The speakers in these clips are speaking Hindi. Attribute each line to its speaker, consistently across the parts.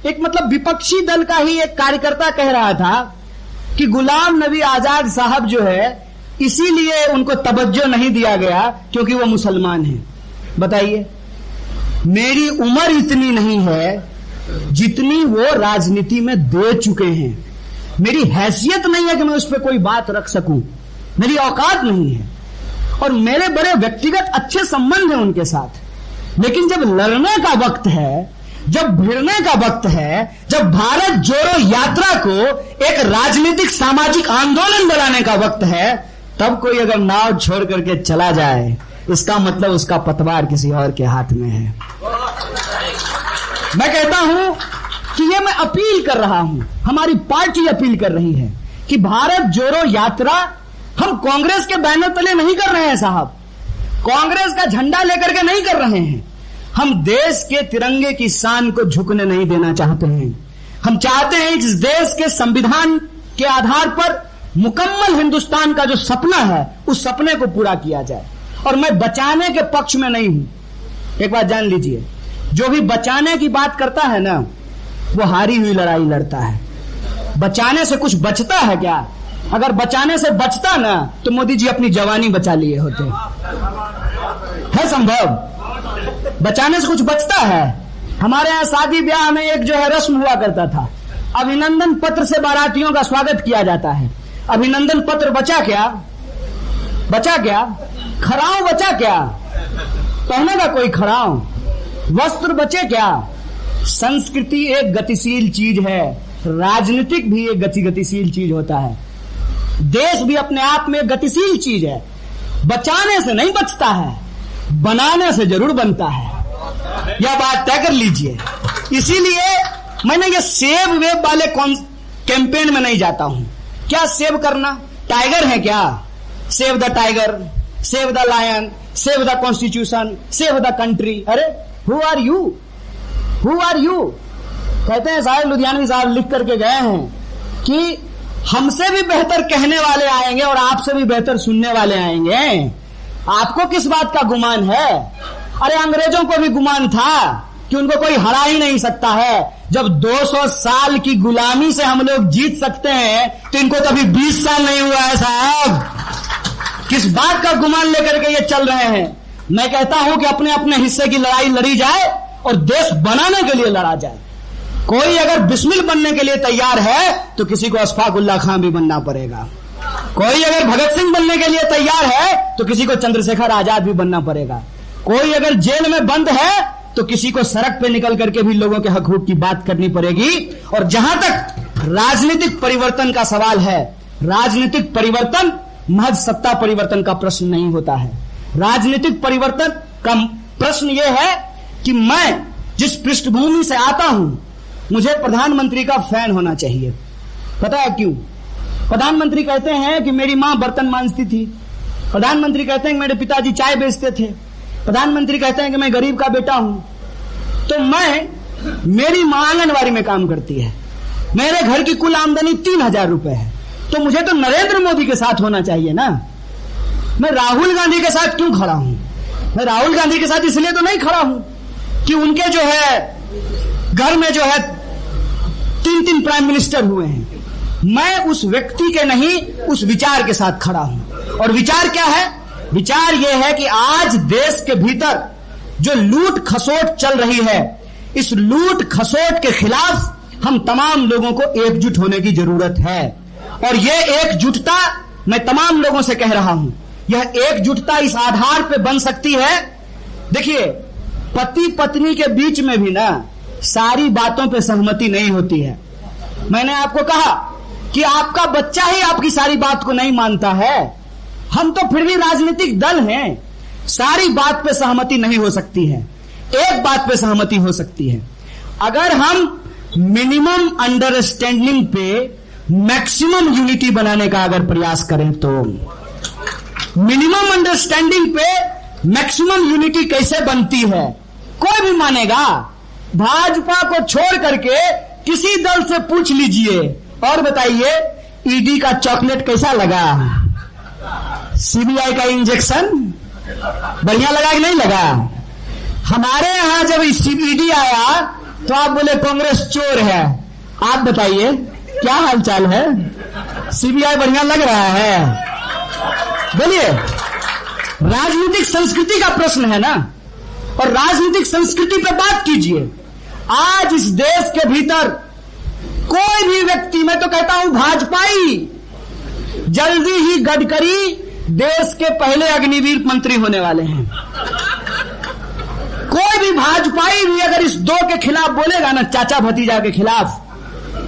Speaker 1: एक मतलब विपक्षी दल का ही एक कार्यकर्ता कह रहा था कि गुलाम नबी आजाद साहब जो है इसीलिए उनको तवज्जो नहीं दिया गया क्योंकि वो मुसलमान हैं। बताइए, मेरी उम्र इतनी नहीं है जितनी वो राजनीति में दे चुके हैं, मेरी हैसियत नहीं है कि मैं उस पर कोई बात रख सकूं, मेरी औकात नहीं है, और मेरे बड़े व्यक्तिगत अच्छे संबंध हैं उनके साथ। लेकिन जब लड़ने का वक्त है, जब भिड़ने का वक्त है, जब भारत जोड़ो यात्रा को एक राजनीतिक सामाजिक आंदोलन बनाने का वक्त है, तब कोई अगर नाव छोड़ करके चला जाए, इसका मतलब उसका पतवार किसी और के हाथ में है। मैं कहता हूं कि ये मैं अपील कर रहा हूं, हमारी पार्टी अपील कर रही है कि भारत जोड़ो यात्रा हम कांग्रेस के बैनर तले नहीं कर रहे हैं साहब, कांग्रेस का झंडा लेकर के नहीं कर रहे हैं। हम देश के तिरंगे की शान को झुकने नहीं देना चाहते हैं। हम चाहते हैं इस देश के संविधान के आधार पर मुकम्मल हिंदुस्तान का जो सपना है, उस सपने को पूरा किया जाए। और मैं बचाने के पक्ष में नहीं हूं। एक बात जान लीजिए, जो भी बचाने की बात करता है ना, वो हारी हुई लड़ाई लड़ता है। बचाने से कुछ बचता है क्या? अगर बचाने से बचता ना तो मोदी जी अपनी जवानी बचा लिए होते। है संभव? बचाने से कुछ बचता है? हमारे यहाँ शादी ब्याह में एक जो है रस्म हुआ करता था, अभिनंदन पत्र से बारातियों का स्वागत किया जाता है। अभिनंदन पत्र बचा क्या? बचा क्या? खड़ाऊ बचा क्या? पहने का कोई खड़ाऊ? वस्त्र बचे क्या? संस्कृति एक गतिशील चीज है, राजनीतिक भी एक गतिशील चीज होता है। देश भी अपने आप में गतिशील चीज है। बचाने से नहीं बचता है, बनाने से जरूर बनता है। यह बात तय कर लीजिए। इसीलिए मैंने ये सेव वेब वाले कैंपेन में नहीं जाता हूं। क्या सेव करना? टाइगर है क्या? Save the tiger, save the lion, save the constitution, save the country. अरे who are you? Who are you? कहते हैं साहिब लुधियानवी साहब लिख करके गए हैं कि हमसे भी बेहतर कहने वाले आएंगे और आपसे भी बेहतर सुनने वाले आएंगे। आपको किस बात का गुमान है? अरे अंग्रेजों को भी गुमान था कि उनको कोई हरा ही नहीं सकता है। जब 200 साल की गुलामी से हम लोग जीत सकते हैं तो इनको तो अभी 20 साल नहीं हुआ है साहब। किस बात का गुमान लेकर के ये चल रहे हैं? मैं कहता हूं कि अपने अपने हिस्से की लड़ाई लड़ी जाए और देश बनाने के लिए लड़ा जाए। कोई अगर बिस्मिल बनने के लिए तैयार है तो किसी को अशफाकुल्लाह खान भी बनना पड़ेगा। कोई अगर भगत सिंह बनने के लिए तैयार है तो किसी को चंद्रशेखर आजाद भी बनना पड़ेगा। कोई अगर जेल में बंद है तो किसी को सड़क पे निकल करके भी लोगों के हक हुकूक की बात करनी पड़ेगी। और जहां तक राजनीतिक परिवर्तन का सवाल है, राजनीतिक परिवर्तन महज सत्ता परिवर्तन का प्रश्न नहीं होता है। राजनीतिक परिवर्तन का प्रश्न यह है कि मैं जिस पृष्ठभूमि से आता हूं, मुझे प्रधानमंत्री का फैन होना चाहिए। पता है क्यों? प्रधानमंत्री कहते हैं कि मेरी मां बर्तन मांजती थी, प्रधानमंत्री कहते हैं कि मेरे पिताजी चाय बेचते थे, प्रधानमंत्री कहते हैं कि मैं गरीब का बेटा हूं। तो मेरी मां आंगनवाड़ी में काम करती है, मेरे घर की कुल आमदनी 3000 रुपए है, तो मुझे तो नरेंद्र मोदी के साथ होना चाहिए ना। मैं राहुल गांधी के साथ क्यों खड़ा हूं? मैं राहुल गांधी के साथ इसलिए तो नहीं खड़ा हूं कि उनके जो है घर में जो है 3 प्राइम मिनिस्टर हुए हैं। मैं उस व्यक्ति के नहीं, उस विचार के साथ खड़ा हूं। और विचार क्या है? विचार यह है कि आज देश के भीतर जो लूट खसोट चल रही है, इस लूट खसोट के खिलाफ हम तमाम लोगों को एकजुट होने की जरूरत है। और यह एकजुटता मैं तमाम लोगों से कह रहा हूं, यह एकजुटता इस आधार पे बन सकती है। देखिए, पति पत्नी के बीच में भी ना सारी बातों पे सहमति नहीं होती है। मैंने आपको कहा कि आपका बच्चा ही आपकी सारी बात को नहीं मानता है। हम तो फिर भी राजनीतिक दल हैं, सारी बात पे सहमति नहीं हो सकती है। एक बात पे सहमति हो सकती है, अगर हम मिनिमम अंडरस्टैंडिंग पे मैक्सिमम यूनिटी बनाने का अगर प्रयास करें तो। मिनिमम अंडरस्टैंडिंग पे मैक्सिमम यूनिटी कैसे बनती है? कोई भी मानेगा। भाजपा को छोड़ करके किसी दल से पूछ लीजिए और बताइए ईडी का चॉकलेट कैसा लगा, सीबीआई का इंजेक्शन बढ़िया लगा कि नहीं लगा? हमारे यहां जब ईडी आया तो आप बोले कांग्रेस चोर है। आप बताइए क्या हालचाल है? सीबीआई बढ़िया लग रहा है? बोलिए, राजनीतिक संस्कृति का प्रश्न है ना, और राजनीतिक संस्कृति पे बात कीजिए। आज इस देश के भीतर कोई भी व्यक्ति, मैं तो कहता हूं भाजपाई, जल्दी ही गडकरी देश के पहले अग्निवीर मंत्री होने वाले हैं। कोई भी भाजपाई भी अगर इस दो के खिलाफ बोलेगा ना, चाचा भतीजा के खिलाफ,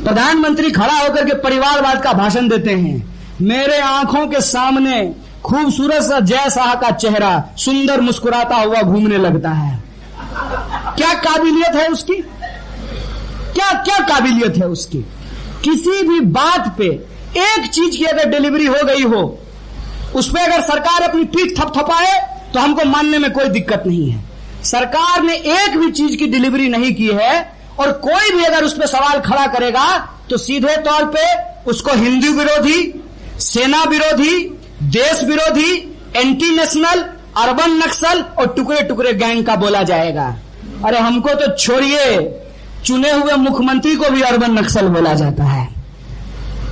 Speaker 1: प्रधानमंत्री खड़ा होकर के परिवारवाद का भाषण देते हैं। मेरे आंखों के सामने खूबसूरत सा जय शाह का चेहरा सुंदर मुस्कुराता हुआ घूमने लगता है। क्या काबिलियत है उसकी? क्या काबिलियत है उसकी? किसी भी बात पे एक चीज की अगर डिलीवरी हो गई हो, उसमें अगर सरकार अपनी पीठ थपथपाए तो हमको मानने में कोई दिक्कत नहीं है। सरकार ने एक भी चीज की डिलीवरी नहीं की है, और कोई भी अगर उस पर सवाल खड़ा करेगा तो सीधे तौर पे उसको हिंदू विरोधी, सेना विरोधी, देश विरोधी, एंटी नेशनल, अर्बन नक्सल और टुकड़े टुकड़े गैंग का बोला जाएगा। अरे हमको तो छोड़िए, चुने हुए मुख्यमंत्री को भी अर्बन नक्सल बोला जाता है।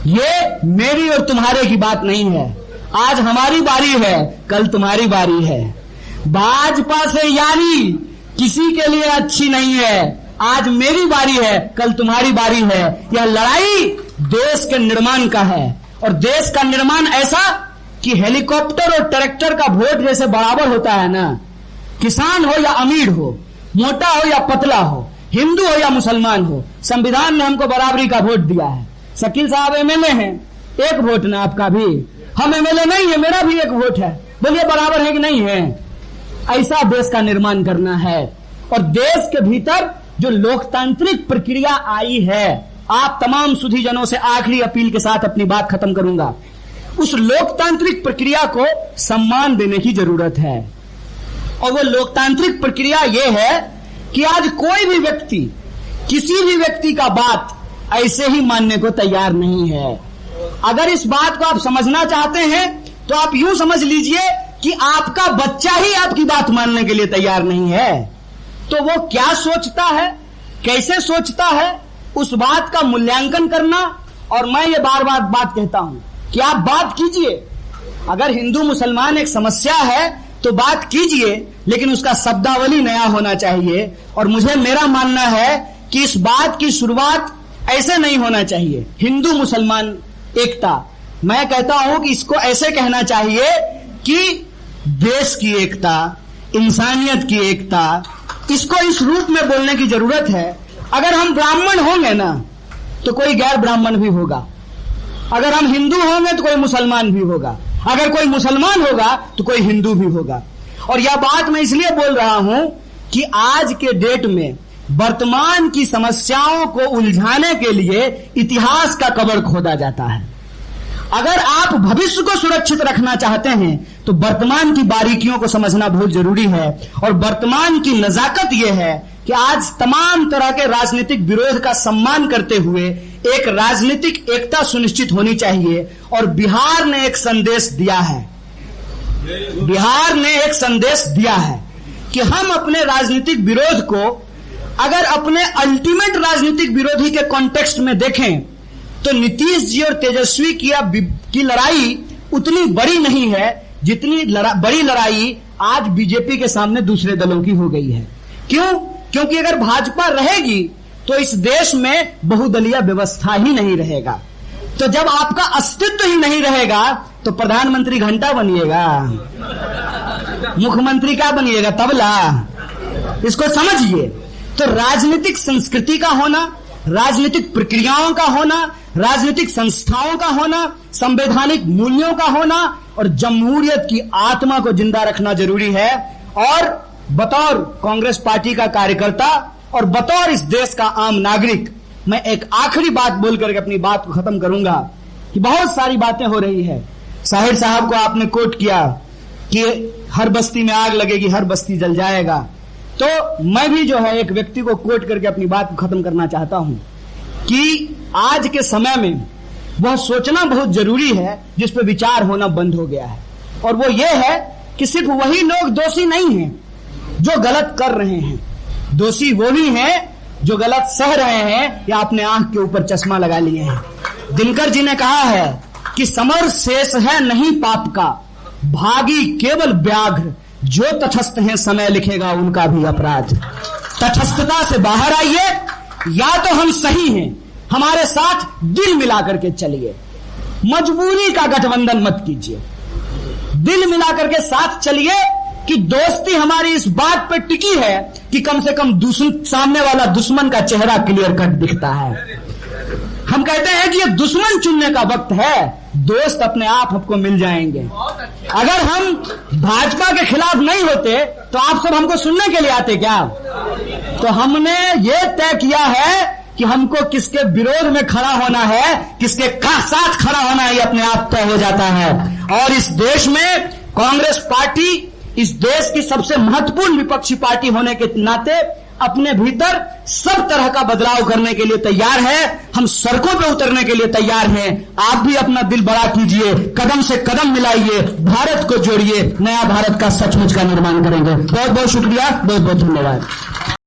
Speaker 1: ये मेरी और तुम्हारे की बात नहीं है। आज हमारी बारी है, कल तुम्हारी बारी है। भाजपा से यारी किसी के लिए अच्छी नहीं है। आज मेरी बारी है, कल तुम्हारी बारी है। यह लड़ाई देश के निर्माण का है, और देश का निर्माण ऐसा कि हेलीकॉप्टर और ट्रैक्टर का वोट जैसे बराबर होता है ना, किसान हो या अमीर हो, मोटा हो या पतला हो, हिंदू हो या मुसलमान हो, संविधान ने हमको बराबरी का वोट दिया है। शकील साहब एमएलए हैं, एक वोट ना आपका भी, हम एमएलए नहीं है, मेरा भी एक वोट है। बोलिए बराबर है कि नहीं है? ऐसा देश का निर्माण करना है। और देश के भीतर जो लोकतांत्रिक प्रक्रिया आई है, आप तमाम सुधीजनों से आखिरी अपील के साथ अपनी बात खत्म करूंगा, उस लोकतांत्रिक प्रक्रिया को सम्मान देने की जरूरत है। और वो लोकतांत्रिक प्रक्रिया ये है कि आज कोई भी व्यक्ति किसी भी व्यक्ति का बात ऐसे ही मानने को तैयार नहीं है। अगर इस बात को आप समझना चाहते हैं तो आप यूं समझ लीजिए कि आपका बच्चा ही आपकी बात मानने के लिए तैयार नहीं है। तो वो क्या सोचता है, कैसे सोचता है, उस बात का मूल्यांकन करना। और मैं ये बार बार बात कहता हूं कि आप बात कीजिए, अगर हिंदू मुसलमान एक समस्या है तो बात कीजिए, लेकिन उसका शब्दावली नया होना चाहिए। और मुझे मेरा मानना है कि इस बात की शुरुआत ऐसे नहीं होना चाहिए, हिंदू मुसलमान एकता। मैं कहता हूं कि इसको ऐसे कहना चाहिए कि देश की एकता, इंसानियत की एकता। इसको इस रूप में बोलने की जरूरत है। अगर हम ब्राह्मण होंगे ना तो कोई गैर ब्राह्मण भी होगा, अगर हम हिंदू होंगे तो कोई मुसलमान भी होगा, अगर कोई मुसलमान होगा तो कोई हिंदू भी होगा। और यह बात मैं इसलिए बोल रहा हूं कि आज के डेट में वर्तमान की समस्याओं को उलझाने के लिए इतिहास का कबर खोदा जाता है। अगर आप भविष्य को सुरक्षित रखना चाहते हैं तो वर्तमान की बारीकियों को समझना बहुत जरूरी है। और वर्तमान की नजाकत यह है कि आज तमाम तरह के राजनीतिक विरोध का सम्मान करते हुए एक राजनीतिक एकता सुनिश्चित होनी चाहिए। और बिहार ने एक संदेश दिया है, बिहार ने एक संदेश दिया है कि हम अपने राजनीतिक विरोध को अगर अपने अल्टीमेट राजनीतिक विरोधी के कॉन्टेक्स्ट में देखें तो नीतीश जी और तेजस्वी की लड़ाई उतनी बड़ी नहीं है जितनी बड़ी लड़ाई आज बीजेपी के सामने दूसरे दलों की हो गई है। क्यों? क्योंकि अगर भाजपा रहेगी तो इस देश में बहुदलीय व्यवस्था ही नहीं रहेगा। तो जब आपका अस्तित्व ही नहीं रहेगा तो प्रधानमंत्री घंटा बनिएगा, मुख्यमंत्री क्या बनिएगा? तबला। इसको समझिए। तो राजनीतिक संस्कृति का होना, राजनीतिक प्रक्रियाओं का होना, राजनीतिक संस्थाओं का होना, संवैधानिक मूल्यों का होना और जमहूरियत की आत्मा को जिंदा रखना जरूरी है। और बतौर कांग्रेस पार्टी का कार्यकर्ता और बतौर इस देश का आम नागरिक मैं एक आखिरी बात बोलकर के अपनी बात को खत्म करूंगा कि बहुत सारी बातें हो रही है। साहिर साहब को आपने कोट किया कि हर बस्ती में आग लगेगी, हर बस्ती जल जाएगा। तो मैं भी जो है एक व्यक्ति को कोट करके अपनी बात को खत्म करना चाहता हूं कि आज के समय में वह सोचना बहुत जरूरी है जिस पे विचार होना बंद हो गया है। और वो ये है कि सिर्फ वही लोग दोषी नहीं हैं जो गलत कर रहे हैं, दोषी वो भी हैं जो गलत सह रहे हैं या अपने आंख के ऊपर चश्मा लगा लिए हैं। दिनकर जी ने कहा है कि समर शेष है नहीं पाप का, भागी केवल व्याघ्र, जो तटस्थ हैं समय लिखेगा उनका भी अपराध। तटस्थता से बाहर आइए, या तो हम सही हैं, हमारे साथ दिल मिलाकर के चलिए, मजबूरी का गठबंधन मत कीजिए, दिल मिलाकर के साथ चलिए कि दोस्ती हमारी इस बात पर टिकी है कि कम से कम सामने वाला दुश्मन का चेहरा क्लियर कट दिखता है। हम कहते हैं कि ये दुश्मन चुनने का वक्त है, दोस्त अपने आप आपको मिल जाएंगे। अगर हम भाजपा के खिलाफ नहीं होते तो आप सब हमको सुनने के लिए आते क्या? तो हमने ये तय किया है कि हमको किसके विरोध में खड़ा होना है, किसके साथ खड़ा होना है, ये अपने आप तय हो जाता है। और इस देश में कांग्रेस पार्टी इस देश की सबसे महत्वपूर्ण विपक्षी पार्टी होने के नाते अपने भीतर सब तरह का बदलाव करने के लिए तैयार है। हम सड़कों पर उतरने के लिए तैयार हैं। आप भी अपना दिल बड़ा कीजिए, कदम से कदम मिलाइए, भारत को जोड़िए, नया भारत का सचमुच का निर्माण करेंगे। बहुत बहुत शुक्रिया, बहुत बहुत धन्यवाद।